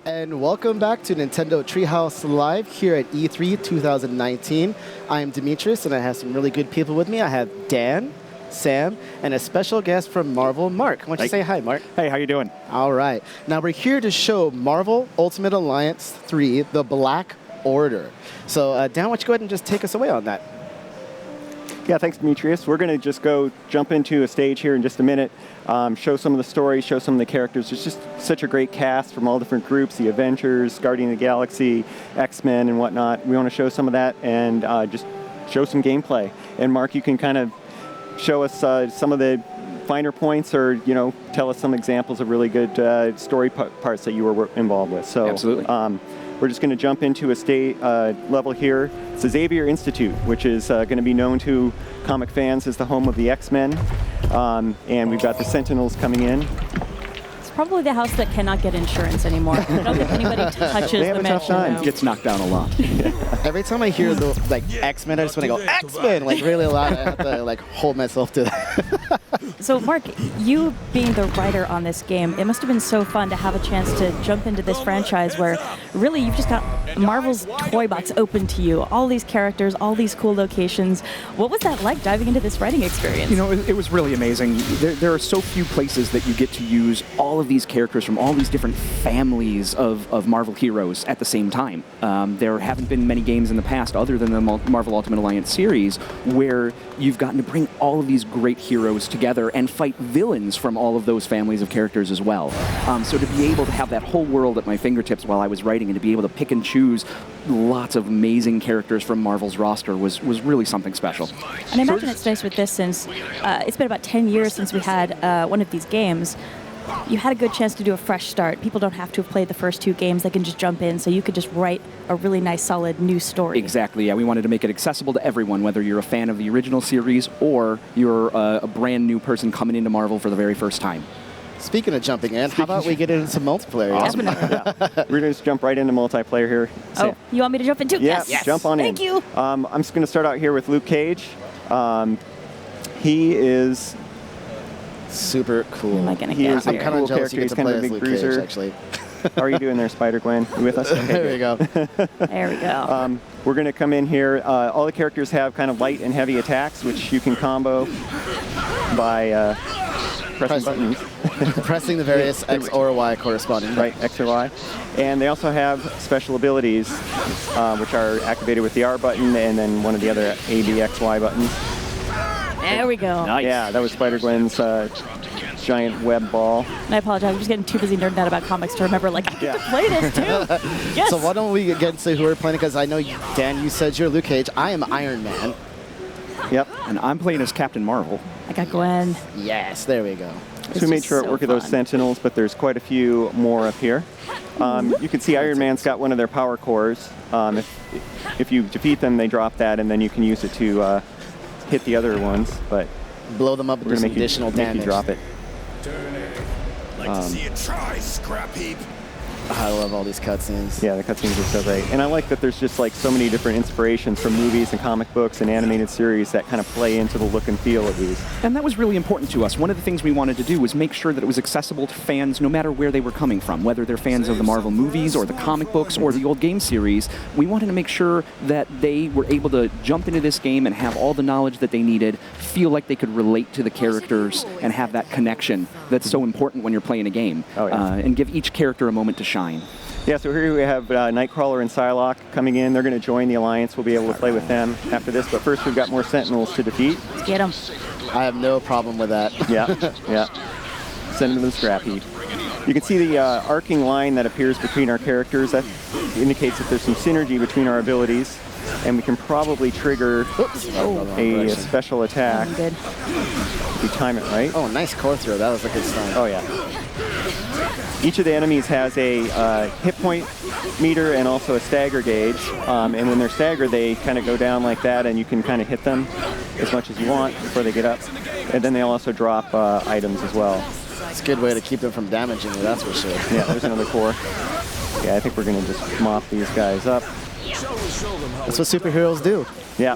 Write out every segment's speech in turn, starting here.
and welcome back to Nintendo Treehouse Live here at E3 2019. I'm Demetrius, and I have some really good people with me. I have Dan, Sam, and a special guest from Marvel, Mark. Why don't you say hi, Mark? Hey, how you doing? All right. Now, we're here to show Marvel Ultimate Alliance 3, The Black Order. So, Dan, why don't you go ahead and just take us away on that? Yeah, thanks, Demetrius. We're going to just jump into a stage here in just a minute, show some of the stories, show some of the characters. There's just such a great cast from all different groups, the Avengers, Guardian of the Galaxy, X-Men, and whatnot. We want to show some of that and just show some gameplay. And Mark, you can kind of show us some of the finer points, or tell us some examples of really good story parts that you were involved with. So, absolutely. We're just going to jump into a level here. It's the Xavier Institute, which is going to be known to comic fans as the home of the X-Men. And we've got the Sentinels coming in. It's probably the house that cannot get insurance anymore. I don't think anybody touches they have the a tough time. mansion. Gets knocked down a lot. Every time I hear the X-Men, I just want to go, X-Men! Really loud. I have to hold myself to that. So, Mark, you being the writer on this game, it must have been so fun to have a chance to jump into this franchise where really you've just got Marvel's toy box open to you. All these characters, all these cool locations. What was that like diving into this writing experience? It was really amazing. There are so few places that you get to use all of these characters from all these different families of Marvel heroes at the same time. There haven't been many games in the past other than the Marvel Ultimate Alliance series where you've gotten to bring all of these great heroes together and fight villains from all of those families of characters as well. So to be able to have that whole world at my fingertips while I was writing and to be able to pick and choose lots of amazing characters from Marvel's roster was really something special. And I imagine it's nice with this since it's been about 10 years since we had one of these games. You had a good chance to do a fresh start. People don't have to have played the first two games. They can just jump in, so you could just write a really nice, solid new story. Exactly, yeah. We wanted to make it accessible to everyone, whether you're a fan of the original series or you're a brand new person coming into Marvel for the very first time. Speaking of jumping in, how about we get into some multiplayer? Awesome. Yeah. We're going to just jump right into multiplayer here. Oh, you want me to jump in too? Yeah, Yes. jump on in. Thank you. I'm just going to start out here with Luke Cage. He is super cool. Am I gonna He get is I'm a kind cool of jealous character. you get He's to kind play of a as big Luke Cage, bruiser. actually. How are you doing there, Spider-Gwen? You with us? Okay, There we go. There we go. We're going to come in here. All the characters have kind of light and heavy attacks, which you can combo by pressing buttons. Pressing the various X or Y corresponding. Right, X or Y. And they also have special abilities, which are activated with the R button and then one of the other A, B, X, Y buttons. There we go. Nice. Yeah, that was Spider-Gwen's giant web ball. And I apologize. I'm just getting too busy nerding out about comics to remember, I get to play this too. Yes. So why don't we get into who we're playing? Because I know, Dan, you said you're Luke Cage. I am Iron Man. Yep. And I'm playing as Captain Marvel. I got Gwen. Yes, there we go. So we made short so work of those fun. Sentinels, but there's quite a few more up here. You can see Iron Man's got one of their power cores. If you defeat them, they drop that, and then you can use it to hit the other ones. But Blow them up we're with going some to make additional you damage. drop it. Like to see it try, scrap heap. I love all these cutscenes. Yeah, the cutscenes are so great. And I like that there's just so many different inspirations from movies and comic books and animated series that kind of play into the look and feel of these. And that was really important to us. One of the things we wanted to do was make sure that it was accessible to fans no matter where they were coming from, whether they're fans of the Marvel movies or the comic books or the old game series. We wanted to make sure that they were able to jump into this game and have all the knowledge that they needed, feel like they could relate to the characters and have that connection that's so important when you're playing a game. Oh, yeah. And give each character a moment to shine. Yeah, so here we have Nightcrawler and Psylocke coming in. They're going to join the Alliance. We'll be able to play with them after this. But first, we've got more Sentinels to defeat. Let's get them. I have no problem with that. Yeah, yeah. Send them to the scrap heap. You can see the arcing line that appears between our characters. That indicates that there's some synergy between our abilities. And we can probably trigger a special attack I'm good. if you time it right. Oh, nice core throw. That was a good start. Oh, yeah. Each of the enemies has a hit point meter and also a stagger gauge. And when they're staggered, they kind of go down like that, and you can kind of hit them as much as you want before they get up. And then they also drop items as well. It's a good way to keep them from damaging you, that's for sure. Yeah, there's another core. Yeah, I think we're going to just mop these guys up. That's what superheroes do. Yeah.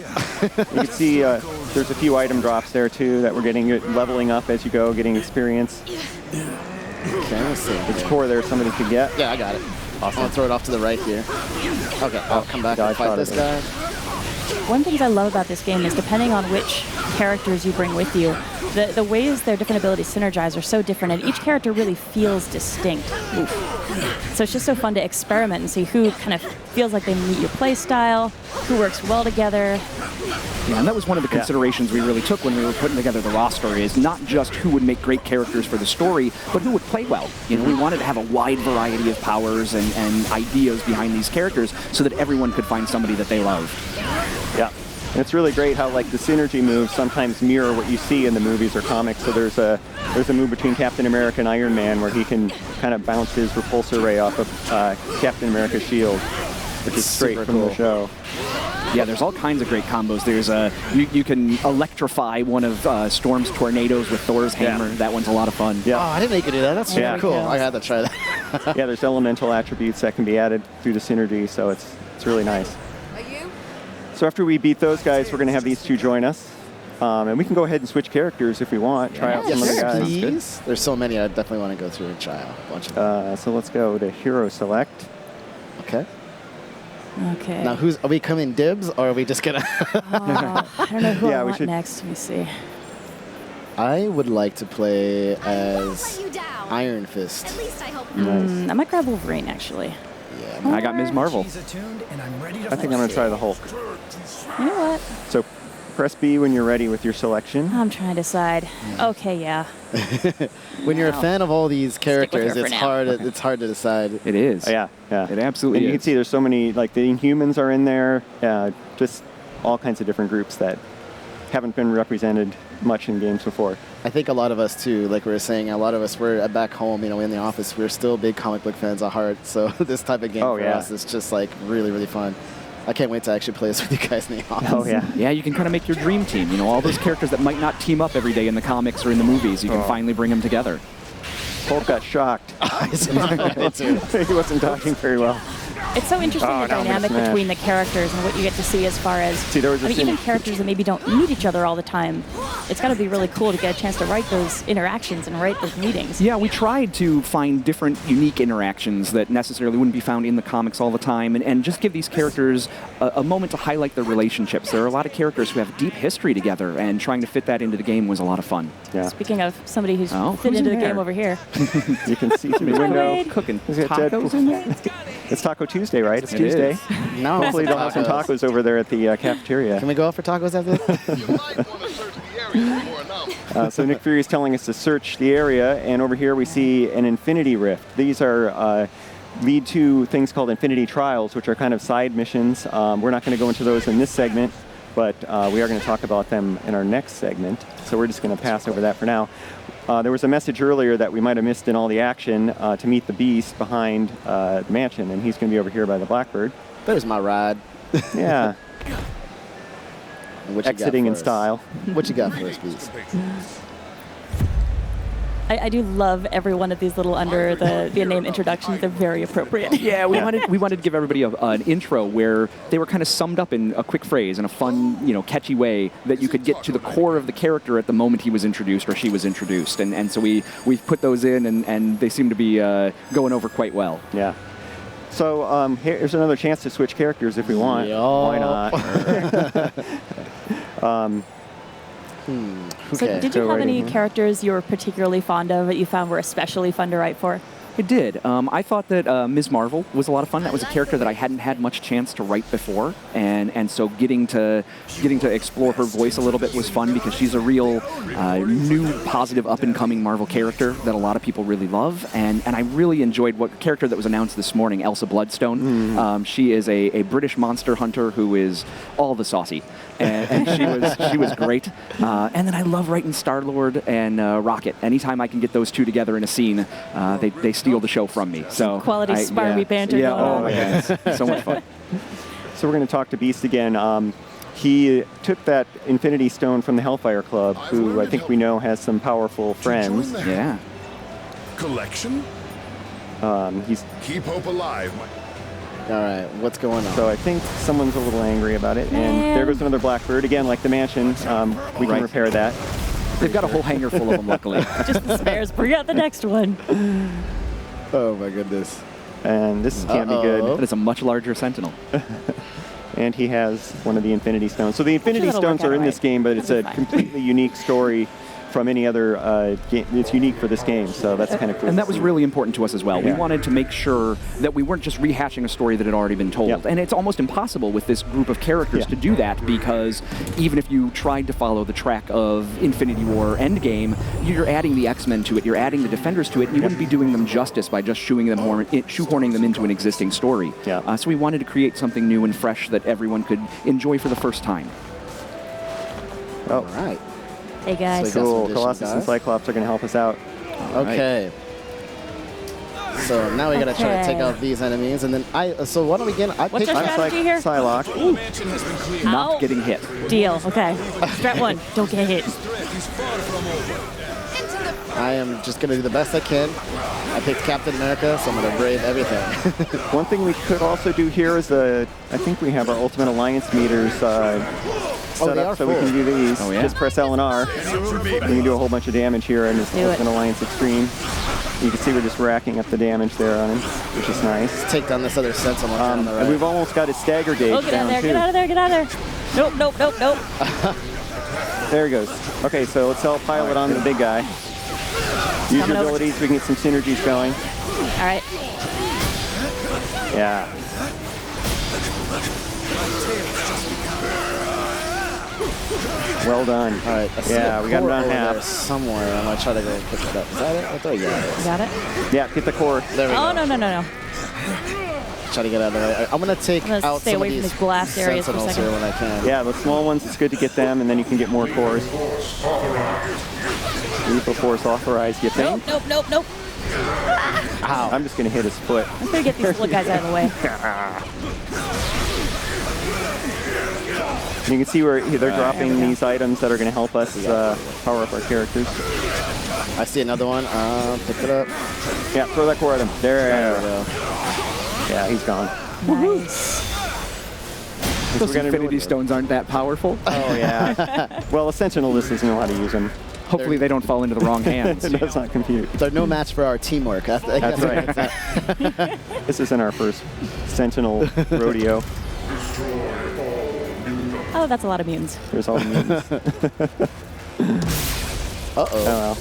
You can see there's a few item drops there, too, that we're getting leveling up as you go, getting experience. Okay, let's see. There's a core there somebody could get. Yeah, I got it. I'm gonna throw it off to the right here. Okay, I'll come back and fight this guy. One of the things I love about this game is depending on which characters you bring with you, the ways their different abilities synergize are so different, and each character really feels distinct. So it's just so fun to experiment and see who kind of feels like they meet your play style, who works well together. Yeah, and that was one of the considerations we really took when we were putting together the roster, is not just who would make great characters for the story, but who would play well. You know, we wanted to have a wide variety of powers and ideas behind these characters so that everyone could find somebody that they love. Yeah. And it's really great how like the synergy moves sometimes mirror what you see in the movies or comics. So there's a move between Captain America and Iron Man where he can kind of bounce his repulsor ray off of Captain America's shield, which is straight from the show. Yeah, there's all kinds of great combos. There's you can electrify one of Storm's tornadoes with Thor's hammer. That one's a lot of fun. Yeah. Oh, I didn't know you could do that. That's super cool. Cool. I had to try that. Yeah, there's elemental attributes that can be added through the synergy, so it's really nice. So after we beat those guys, we're going to have these two join us. And we can go ahead and switch characters if we want. Try out some of the guys. Please. There's so many I definitely want to go through and try out a bunch of them. So let's go to Hero Select. Okay. Okay. Now, are we coming dibs, or are we just going to... I don't know who I we want should- next. Let me see. I would like to play as Iron Fist. Nice. I might grab Wolverine, actually. Yeah. I got Ms. Marvel. I think I'm going to try the Hulk. You know what? So press B when you're ready with your selection. I'm trying to decide. Okay, yeah. When you're a Wow. fan of all these characters, her for it's now. hard. It's hard to decide. It is. Yeah. It absolutely And you is. can see there's so many, like the Inhumans are in there, just all kinds of different groups that haven't been represented much in games before. I think a lot of us too, like we were saying, a lot of us were back home, in the office. We're still big comic book fans at heart. So this type of game for us is just like really, really fun. I can't wait to actually play this with you guys in the office. Oh yeah. Yeah, you can kind of make your dream team. You know, all those characters that might not team up every day in the comics or in the movies, you can finally bring them together. Hulk got shocked. I saw that too. He wasn't talking very well. It's so interesting Oh, the now I'm gonna dynamic smash. between the characters and what you get to see as far as See, there was a even scene- characters that maybe don't meet each other all the time. It's got to be really cool to get a chance to write those interactions and write those meetings. Yeah, we tried to find different unique interactions that necessarily wouldn't be found in the comics all the time, and just give these characters a moment to highlight their relationships. There are a lot of characters who have deep history together, and trying to fit that into the game was a lot of fun. Yeah. Speaking of somebody who's Oh, fit who's into in the there? game over here. You can see through the window. Wade. Cooking Is it tacos in there? It's Taco Tuesday, right? It's It Tuesday. is. No, Hopefully they'll have some tacos over there at the cafeteria. Can we go out for tacos after this? So Nick Fury is telling us to search the area, and over here we see an Infinity Rift. These are lead to things called Infinity Trials, which are kind of side missions. We're not going to go into those in this segment, but we are going to talk about them in our next segment. So we're just going to pass over that for now. There was a message earlier that we might have missed in all the action to meet the Beast behind the mansion, and he's going to be over here by the Blackbird. There's my ride. Yeah, And what you got exiting in for us? style. What you got for us, Beast? I do love every one of these little under the name introductions. They're very appropriate. Yeah, we wanted to give everybody an intro where they were kind of summed up in a quick phrase in a fun, catchy way that you could get to the core of the character at the moment he was introduced or she was introduced. And so we've put those in, and they seem to be going over quite well. Yeah. So here's another chance to switch characters if we want. Yo. Why not? So Okay. did you Go have right any in. characters you were particularly fond of that you found were especially fun to write for? It did. I thought that Ms. Marvel was a lot of fun. That was a character that I hadn't had much chance to write before, and so getting to explore her voice a little bit was fun because she's a real new, positive, up-and-coming Marvel character that a lot of people really love, and I really enjoyed what character that was announced this morning, Elsa Bloodstone. She is a British monster hunter who is all the saucy, and she was great. And then I love writing Star-Lord and Rocket. Anytime I can get those two together in a scene, they steal the show from me. So Quality smarmy banter Yeah, going oh on. my goodness, so much fun. So we're going to talk to Beast again. He took that Infinity Stone from the Hellfire Club, who I think we know has some powerful friends. Yeah. Collection? He's Keep hope alive. All right, what's going on? So I think someone's a little angry about it. And there goes another Blackbird. Again, like the mansion, we can Right. repair that. They've got a whole hangar full of them, luckily. Just the spares. Bring out the next one. Oh my goodness. And this can't be good. That is a much larger Sentinel. And he has one of the Infinity Stones. So the Infinity that'll Stones work are out in this right. game, but it's a That'll be fine. completely unique story from any other game. It's unique for this game, so that's kind of cool. And that to was see. really important to us as well. We Yeah. wanted to make sure that we weren't just rehashing a story that had already been told. Yep. And it's almost impossible with this group of characters Yeah. to do that, because even if you tried to follow the track of Infinity War Endgame, you're adding the X-Men to it, you're adding the Defenders to it, and you wouldn't be doing them justice by just shoehorning them into an existing story. Yeah. So we wanted to create something new and fresh that everyone could enjoy for the first time. Oh, All right. Hey guys. So cool. additions, Colossus and guys. Cyclops are going to help us out. Okay. So now we gotta try to take Okay. out these enemies, and then so why don't we get? I What's picked. our strategy here? Psylocke. Mansion has been cleared. Not Ow. getting hit. Deal. Okay. Strat 1. Don't get hit. Threat is far from over. I am just gonna do the best I can. I picked Captain America, so I'm gonna brave everything. One thing we could also do here is I think we have our Ultimate Alliance meters set they up are so we can full. do these. Oh, yeah? Just press L and R. We can do a whole bunch of damage here in this Do it. Ultimate Alliance Extreme. You can see we're just racking up the damage there on him, which is nice. Take down this other Sentinel on the And right. we've almost got his stagger gauge Oh, get out down of there. too. Get out of there. Get out of there. Nope, nope, nope, nope. There he goes. Okay, so let's all pile it on the big guy. Use Coming your over. abilities, we can get some synergies going. All right. Yeah. Well done. All right. I see Yeah, a we got him core down over half. there somewhere. I'm gonna try to go pick it up. Is that it? I thought yeah. It is. Got it? Yeah, get the core. There we Oh, go. no. Try to get out of the way. I'm gonna take I'm gonna out stay some away of from these these blast areas for a Sentinels second. here when I can. Yeah, the small ones, it's good to get them, and then you can get more cores. Lethal force authorized, you Nope, think? nope. Ow. I'm just going to hit his foot. I'm gonna get these little guys out of the way. You can see where they're dropping these items that are going to help us power up our characters. I see another one. Pick it up. Yeah, throw that core at him. There we go. Yeah, he's gone. Nice. Those We're gonna do Infinity it. Stones aren't that powerful. Oh, yeah. Well, a Sentinel just doesn't know how to use them. Hopefully they don't fall into the wrong hands. It does not compute. They're no match for our teamwork. I That's guess right. This isn't our first Sentinel rodeo. Oh, that's a lot of mutants. There's all the mutants. Uh-oh. Oh, well.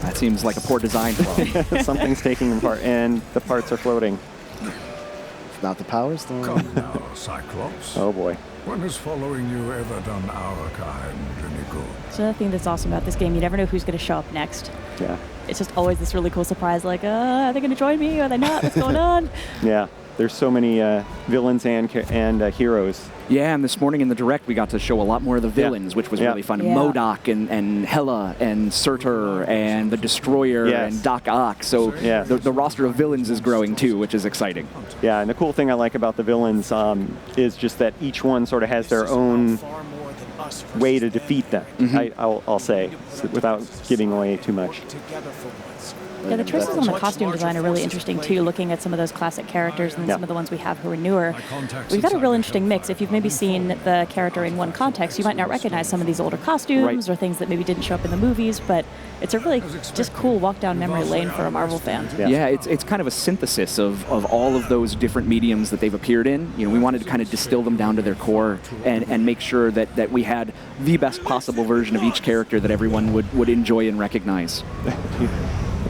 That seems like a poor design flaw. Something's taking them apart, and the parts are floating. Not the Power Stone. Come now, Cyclops. Oh, boy. When has following you ever done our kind any good? So the thing that's awesome about this game, you never know who's gonna show up next. Yeah. It's just always this really cool surprise, like, are they gonna join me? Are they not? What's going on? Yeah. There's so many villains and heroes. Yeah, and this morning in the Direct, we got to show a lot more of the villains, which was Yeah. really fun. Yeah. MODOK and Hela and Surtur and the Destroyer Yes. and Doc Ock. So Yeah. the roster of villains is growing too, which is exciting. Yeah, and the cool thing I like about the villains is just that each one sort of has their own way to defeat them, I'll say, without giving away too much. Yeah, the choices on the costume design are really interesting too, looking at some of those classic characters and Yeah. some of the ones we have who are newer. We've got a real interesting mix. If you've maybe seen the character in one context, you might not recognize some of these older costumes Right. or things that maybe didn't show up in the movies, but it's a really just cool walk down memory lane for a Marvel fan. Yeah. Yeah, it's kind of a synthesis of all of those different mediums that they've appeared in. You know, we wanted to kind of distill them down to their core and make sure that we had the best possible version of each character that everyone would enjoy and recognize.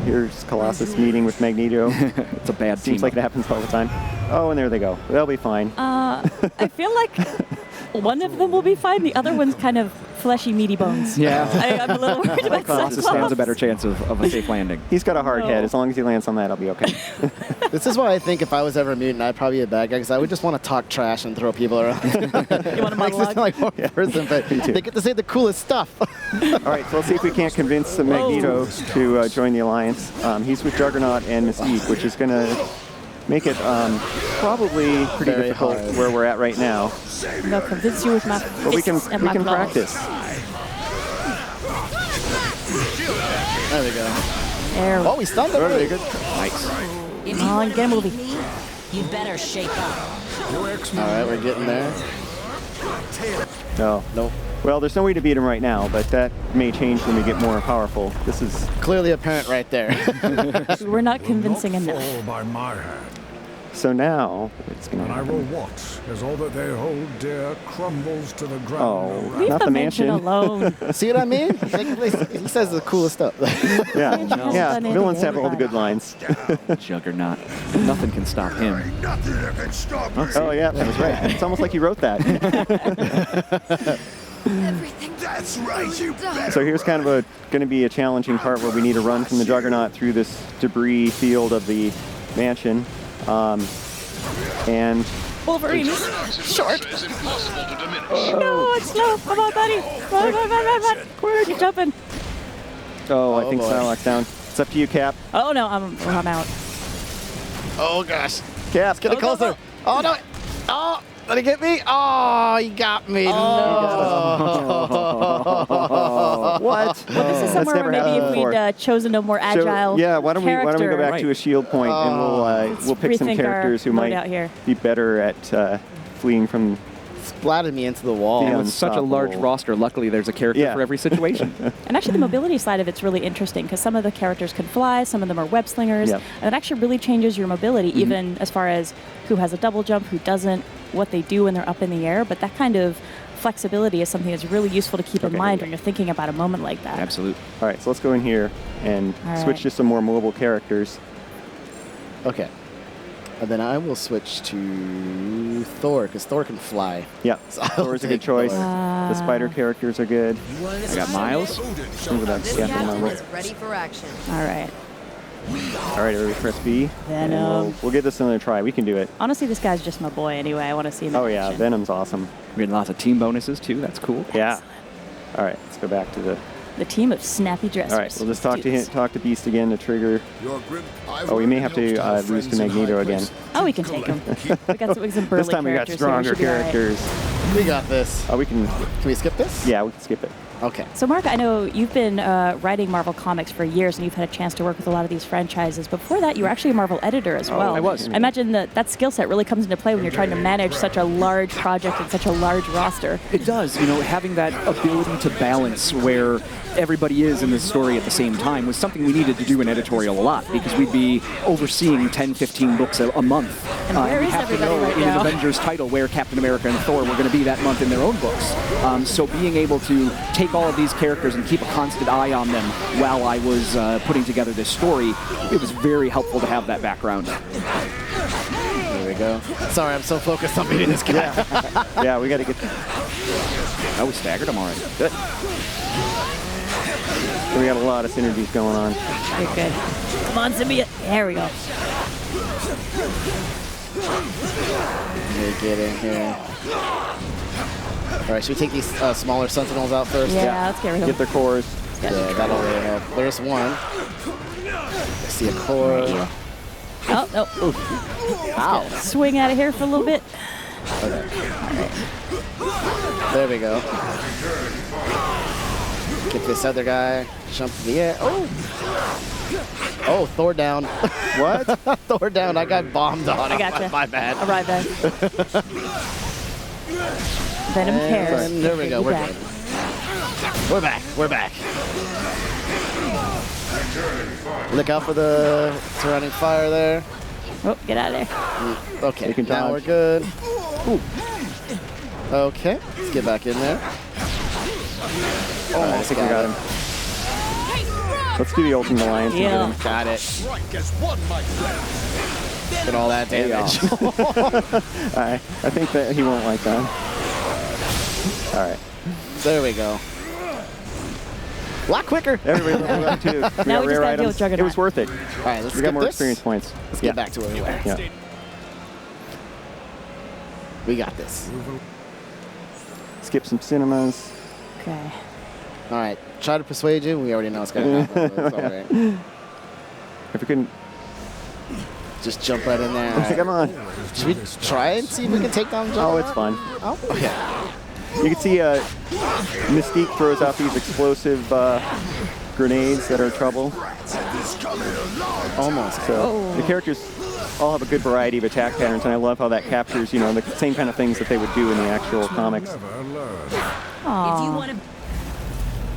Here's Colossus meeting with Magneto. It's a bad team. Seems like it happens all the time. Oh, and there they go. They'll be fine. I feel like one of them will be fine. The other one's kind of fleshy, meaty bones. Yeah. I'm a little worried about Colossus Cyclops. stands a better chance of a safe landing. He's got a hard No. head. As long as he lands on that, I'll be okay. This is why I think if I was ever a mutant, I'd probably be a bad guy because I would just want to talk trash and throw people around. You want a Makes me monologue? sound like one person, but they get to say the coolest stuff. All right, so let's see if we can't convince Magneto to join the Alliance. He's with Juggernaut and Mystique, which is going to make it probably pretty Very difficult hard. where we're at right now. I'm gonna convince you with my But we can fists and my claws. practice. There we go. There we Oh, we stunned him. Very good. Come on, get a movie. You better shape up. All right, we're getting there. No. Nope. Well, there's no way to beat him right now, but that may change when we get more powerful. This is Clearly apparent right there. We're not convincing enough. Fall by my hand. So now, it's going to And I happen. will watch as all that they hold dear crumbles to the ground. Oh, around Leave not the the mansion mansion. alone. See what I mean? He says the coolest stuff. Yeah, Mansion has yeah. done Villains have anything all the good anybody. lines. Juggernaut. Nothing can stop him. Nothing that can stop me. Oh, yeah, that was right. It's almost like you wrote that. Everything. That's right, you bet. So here's kind of going to be a challenging part where we need to run from the Juggernaut through this debris field of the mansion. And Wolverine is short. Is impossible to diminish. No, it's slow. Come on, buddy. Run. Quick, you're jumping. I think boy. Psylocke's down. It's up to you, Cap. Oh, no, I'm out. Oh gosh. Cap, Get it closer. Oh no. Oh, did he get me? Oh, he got me. What? This is somewhere where maybe if we'd chosen a more agile yeah, why don't we go character. back to a shield point and we'll pick some rethink our characters who might loadout here. be better at fleeing from. Splatted me into the wall. Yeah. And with such a large Unstoppable. roster, luckily there's a character Yeah. for every situation. And actually, the mobility side of it's really interesting because some of the characters can fly, some of them are web slingers, Yep. and it actually really changes your mobility, even as far as who has a double jump, who doesn't, what they do when they're up in the air. But that kind of flexibility is something that's really useful to keep in Okay, mind here when we you're thinking about a moment like that. Absolutely. All right, so let's go in here and All switch right. to some more mobile characters. Okay. And then I will switch to Thor, because Thor can fly. Yeah, So I'll Thor's a good take choice. Thor. The spider characters are good. I got Miles. Remember that This Captain captain Marvel. is ready for action. All right. All right, everybody press B. And Venom. we'll give this another try. We can do it. Honestly, this guy's just my boy anyway. I want to see him in Oh, yeah, action. Venom's awesome. We're getting lots of team bonuses too. That's cool. Yeah. All right, let's go back to the. The team of snappy dressers. All right, we'll just talk Let's to do him, this. talk to Beast again to trigger. Oh, we may have to lose to Magneto again. Oh, we can take him. We got some burly This time we got characters here. We stronger should be all right. characters. We got this. Oh, we can. Can we skip this? Yeah, we can skip it. Okay. So, Mark, I know you've been writing Marvel comics for years, and you've had a chance to work with a lot of these franchises. Before that, you were actually a Marvel editor as well. I was. I imagine that skill set really comes into play when you're trying to manage such a large project and such a large roster. It does, having that ability to balance where everybody is in the story at the same time was something we needed to do in editorial a lot because we'd be overseeing 10, 15 books a month. And where we is have to everybody know right in now? an Avengers title where Captain America and Thor were going to be that month in their own books. So being able to take all of these characters and keep a constant eye on them while I was putting together this story, it was very helpful to have that background. There we go. Sorry, I'm so focused on beating this guy. Yeah, we got to get. Oh, we staggered them already. Good. So we got a lot of synergies going on. Good, good. Come on, symbiote. There we go. Let me get in here. All right, should we take these smaller Sentinels out first? Yeah, let's get rid of Get them. their cores. Yeah, that'll really help. There's one. I see a core. Oh, no. Ow. Swing out of here for a little bit. There we go. Get this other guy. Jump in the air. Oh! Oh, Thor down. What? Thor down. I got bombed on. I gotcha. My bad. Arrive there. Venom cares. And there we go. We're good. We're back. We're back. Look out for the surrounding fire there. Oh, get out of there. Okay, You can now dodge. we're good. Ooh. Okay, let's get back in there. I think we got him. Let's do the Ultimate Alliance. and get Yeah. him. Got it. Strike as one, my friend. Look at all that damage. I think that he won't like that. All right. There we go. A lot quicker. Everybody leveled up too. We Now got we just rare gotta deal with items. Juggernaut. It was worth it. All right, let's We skip got more this. experience points. Let's Yeah. get back to where we were. Yeah. We got this. Skip some cinemas. Okay. All right, try to persuade you. We already know it's gonna happen. But it's all right. If we couldn't, Just jump right in there. All come right. on. Should we try and see if we can take down Oh, Juggernaut? it's fun. Oh, okay. You can see Mystique throws out these explosive grenades that are trouble. Almost. So the characters all have a good variety of attack patterns, and I love how that captures, the same kind of things that they would do in the actual comics. Never learn. If you Aww. want to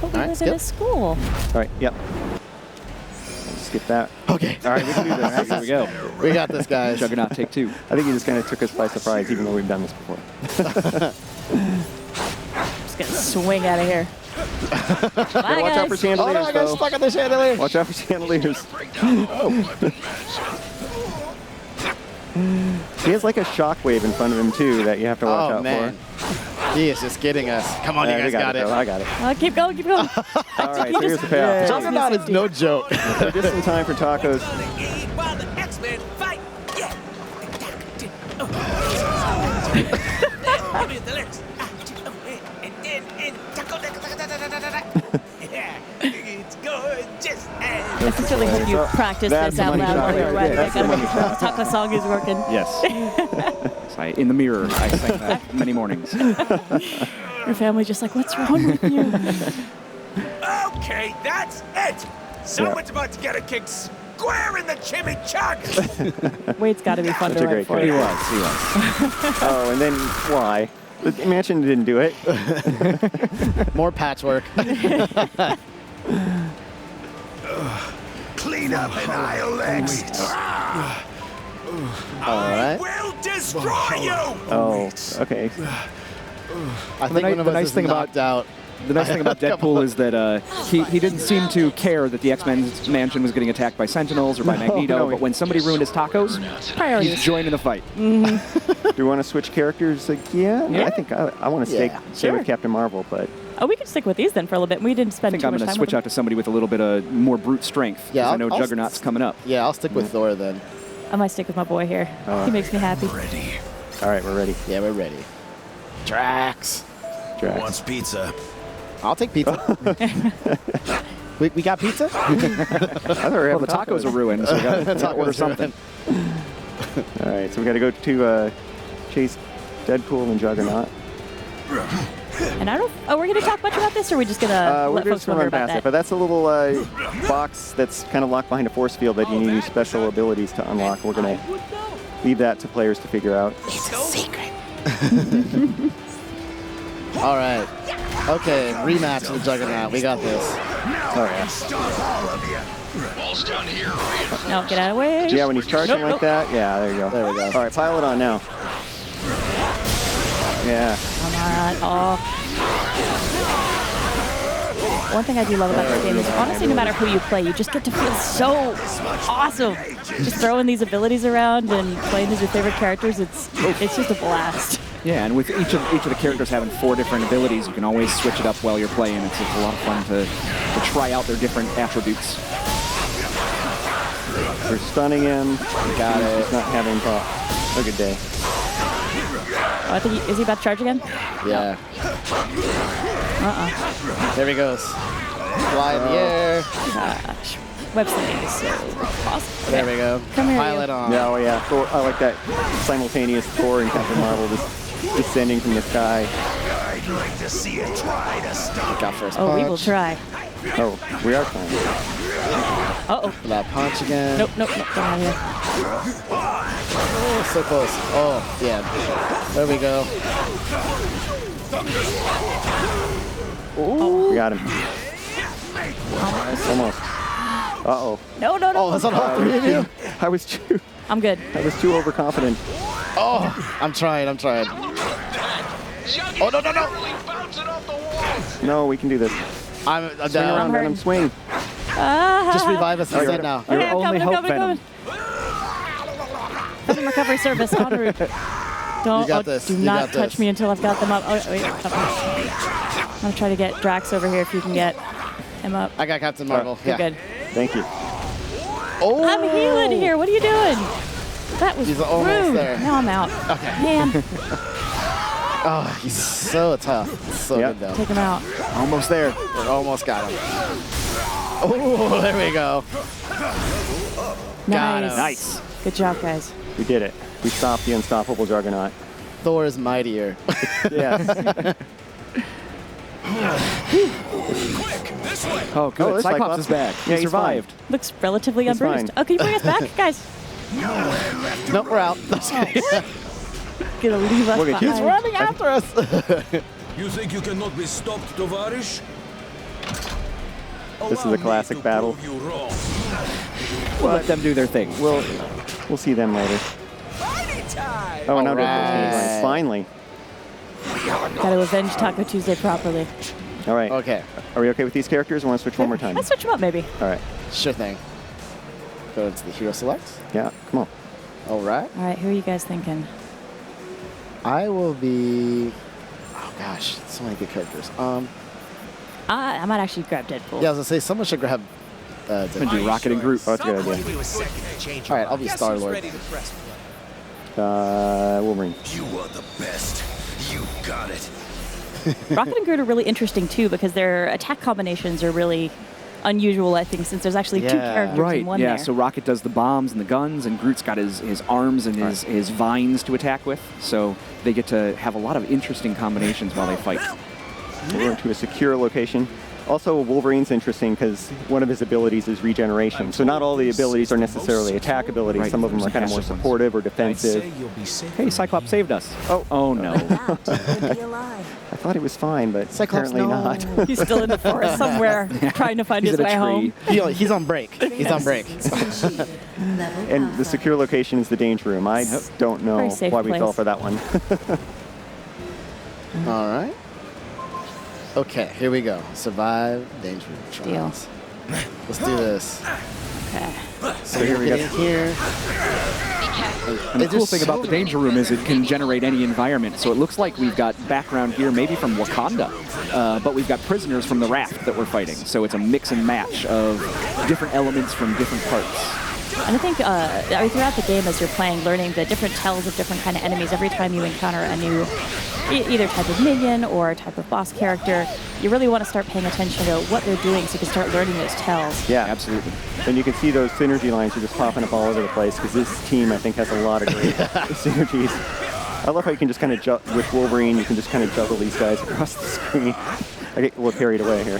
But we Alright, live in a skip. school. All right, yep. skip that. Okay. All right, we can do this. Here we go. We got this, guys. Juggernaut, take 2. I think he just kind of took us by surprise, even though we've done this before. Just gonna swing out of here. Bye, Watch out for guys. chandeliers, Oh no, I got though. stuck on the chandelier. Watch out for chandeliers. He has like a shockwave in front of him, too, that you have to watch Oh, out man. He is just getting us. Come on, for. you guys we got it. though. I got it. Keep going, keep going. All right, so here's the payoff. Juggernaut is no joke. So just in time for tacos. While the X-Men fight. Yeah. Yeah, it's gorgeous. I sincerely hope you practice That's this out the money loud shot while you're right running. there. I That's the gotta money make sure the taco song is working. Yes. In the mirror, I sang that many mornings. Your family just like, what's wrong with you? Okay, that's it. Someone's about to get a kick square in the chimichanga. Wade's got to be fun Such to a write great for. He guy. was, he was. Oh, and then why? The mansion didn't do it. More patchwork. Clean up and I'll exit. All right. Will destroy you. Oh, okay. I think one of the us nice is thing about- knocked out. The nice thing about Deadpool is that he didn't seem to care that the X-Men's mansion was getting attacked by Sentinels or by Magneto, no. but when somebody ruined his tacos, Priorities. he's joining the fight. Do you want to switch characters? Like, yeah. Yeah. I think I want to stay Sure. with Captain Marvel, but Oh, we could stick with these then for a little bit. We didn't I spend think too I'm much going to time switch with out to somebody with a little bit of more brute strength. Yeah, 'cause I know I'll Juggernaut's coming up. Yeah, I'll stick with Thor then. them. I might stick with my boy here. He makes me happy. all right, we're ready. Yeah, we're ready. Drax. Drax. Wants pizza. I'll take pizza. we got pizza? I thought we were Well, having the tacos are ruined, so we got to Tacos order are something. All right, so we got to go to chase Deadpool and Juggernaut. And I don't. Oh, we're gonna talk much about this, or are we just gonna We're let folks just going wonder to run about past that? it, but that's a little box that's kind of locked behind a force field that you need special abilities to unlock. We're going to leave that to players to figure out. It's a secret. All right. Okay, rematch with Juggernaut. We got this. Oh, yeah. Ball's down here. No, get out of the way. Yeah, when he's charging Nope, like that, yeah, there you go. There we go. All right, pile it on now. Yeah. Come on. Oh. One thing I do love about this game is honestly, no matter who you play, you just get to feel so awesome. Just throwing these abilities around and playing as your favorite characters, it's just a blast. Yeah, and with each of the characters having 4 different abilities, you can always switch it up while you're playing. It's a lot of fun to try out their different attributes. We're stunning him. Got it. He's not having a good day. Oh, I think is he about to charge again? Yeah. There he goes. Fly in the air. Gosh, web slinging is so awesome. There we go. Come here, Pile you. it on. Yeah, oh yeah. Thor, I like that simultaneous Thor and Captain Marvel just descending from the sky. I'd like to see you try to stop. Got first Oh, punch. we will try. Oh, we are trying. Uh-oh. That punch again. Nope, nope, nope. Get out of here. Oh, so close. Oh, yeah. There we go. We got him. Almost. Uh-oh. No, no, no. Oh, that's on all three of you? I was too I'm good. overconfident. Oh, I'm trying. Oh, no, no, no. Bouncing off the wall. No, we can do this. I'm Swing down. around, hurting. Venom, swing. Just revive us instead now. Your Okay, I'm only coming, hope, I'm coming, Venom recovery service en route. Don't You got this. do You not got touch this. me until I've got them up. Oh, wait. I'm gonna try to get Drax over here if you can get him up. I got Captain Marvel. You're Yeah. good. Thank you. Oh, I'm healing here. What are you doing? That was He's almost rude. there. Now I'm out. Okay. Man, Oh, he's so tough. So Yep. good, though. take him out. Almost there. We almost got him. Oh, there we go. Got Nice. him. Nice. Good job, guys. We did it. We stopped the unstoppable Juggernaut. Thor is mightier. Yes. Oh, good. Oh, this Cyclops Cyclops- is back. Yeah, he he's survived. Looks relatively He's unbruised. fine. Oh, can you bring us back, guys? Nope, we're out. Gonna leave us Look at you. He's behind. running after us. You think you cannot be stopped, Tovarish? This is a classic battle. We'll let them do their thing. We'll see them later. Oh, and now Alright. finally. Gotta avenge Taco Tuesday properly. All right. Okay, Are we okay with these characters? I want to switch one more time. Let's switch them up, maybe. All right. sure thing. Go into the hero select. Yeah, come on. All right. All right, who are you guys thinking? I will be. Oh gosh, so many good characters. I might actually grab Deadpool. Yeah, I was gonna say someone should grab. I'm gonna do Rocket and Groot. Oh, that's a good idea. All right, I'll be Star Lord. Wolverine. You are the best. You got it. Rocket and Groot are really interesting too because their attack combinations are really unusual, I think, since there's actually two Yeah. characters Right, in one yeah, there. so Rocket does the bombs and the guns, and Groot's got his arms and his vines to attack with, so they get to have a lot of interesting combinations while they fight. We're going to a secure location. Also, Wolverine's interesting because one of his abilities is regeneration. So not all the abilities are necessarily attack abilities. Right. Some of them are kind of more Passive ones. supportive or defensive. Hey, Cyclops saved us. Oh no. Be alive. I thought he was fine, but Cyclops, apparently no. not. He's still in the forest somewhere trying to find He's his at a way tree. home. He's on break. He's on break. And the secure location is the danger room. I don't know Very safe why we fell place. for that one. All right. Okay, here we go. Survive danger trials. Let's do this. Okay. So here we go. Here. And the cool thing about the danger room is it can generate any environment. So it looks like we've got background here, maybe from Wakanda, but we've got prisoners from the raft that we're fighting. So it's a mix and match of different elements from different parts. And I think throughout the game as you're playing, learning the different tells of different kind of enemies, every time you encounter a new either type of minion or a type of boss character, you really want to start paying attention to what they're doing so you can start learning those tells. Yeah, Absolutely. and you can see those synergy lines are just popping up all over the place because this team, I think, has a lot of great synergies. I love how you can just kind of, with Wolverine, you can just kind of juggle these guys across the screen. I get a little carried away here.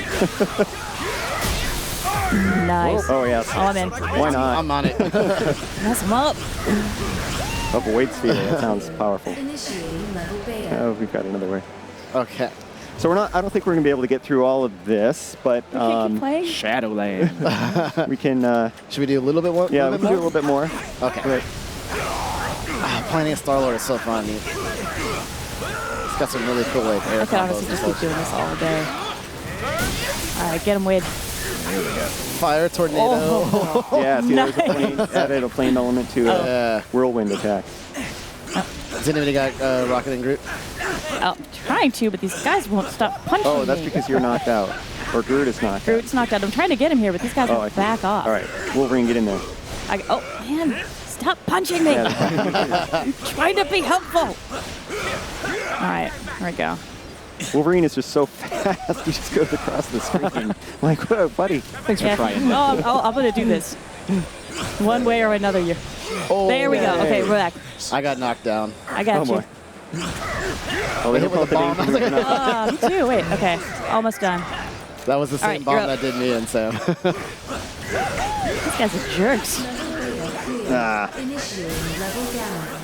Nice. Oh, yeah. Oh, I'm in. Why not? I'm on it. Mess them up. Avoid sphere. That sounds powerful. Initiating level beta. Oh, we've got another way. Okay. So I don't think we're going to be able to get through all of this, but We can't keep playing. Shadowland. we can, Should we do a little bit more? yeah, we can do a little bit more. Okay. But Playing as Star Lord is so fun. He's got some really cool like air I could combos honestly and just keep stuff. doing this all day. All right, get him, Wade. Fire tornado. Oh, yeah, see, there's a nice. plane, added a plane element to a Yeah. whirlwind attack. Has anybody got Rocket and Groot? Oh, trying to, but these guys won't stop punching Oh, that's me. because you're knocked out. Or Groot is knocked out. Groot's knocked out. I'm trying to get him here, but these guys Oh, I won't see. back off. All right, Wolverine, get in there. Oh, man. Stop punching me. Yeah. Trying to be helpful. All right, here we go. Wolverine is just so fast. He just goes across the screen. Like, whoa, buddy. Thanks for Yeah. trying. No, I'm going to do this. One way or another. Oh, There we go. Okay, we're back. I got knocked down. I got Oh, you. boy. Oh, they hit don't with call a it the bomb. danger room enough. Me too. Wait, okay. Almost done. That was the same right, you're bomb up. that did me and Sam. These guys are jerks. Initiating level down.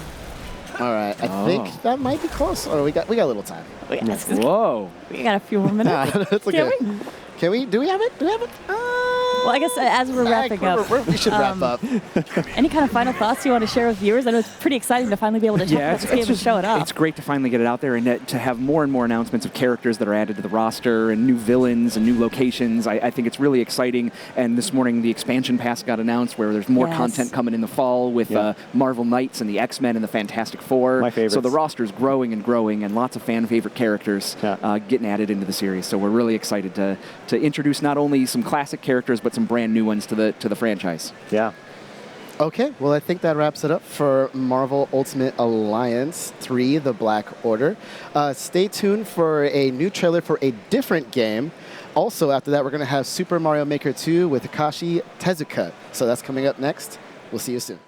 All right, I think that might be close. Or we got a little time. Wait, Whoa. we got a few more minutes. It's okay. Can we? Can we? Do we have it? Do we have it? Well, I guess as we're wrapping up, We should wrap up. any kind of final thoughts you want to share with viewers? I know it's pretty exciting to finally be able to talk about this game and show it off. It's great to finally get it out there and to have more and more announcements of characters that are added to the roster and new villains and new locations. I think it's really exciting. And this morning, the expansion pass got announced where there's more Yes. content coming in the fall with Yeah. Marvel Knights and the X-Men and the Fantastic Four. My favorites. So the roster's growing and growing, and lots of fan favorite characters getting added into the series. So we're really excited to introduce not only some classic characters, but some brand new ones to the franchise. Yeah. Okay, well, I think that wraps it up for Marvel Ultimate Alliance 3, The Black Order. Stay tuned for a new trailer for a different game. Also, after that, we're going to have Super Mario Maker 2 with Takashi Tezuka. So that's coming up next. We'll see you soon.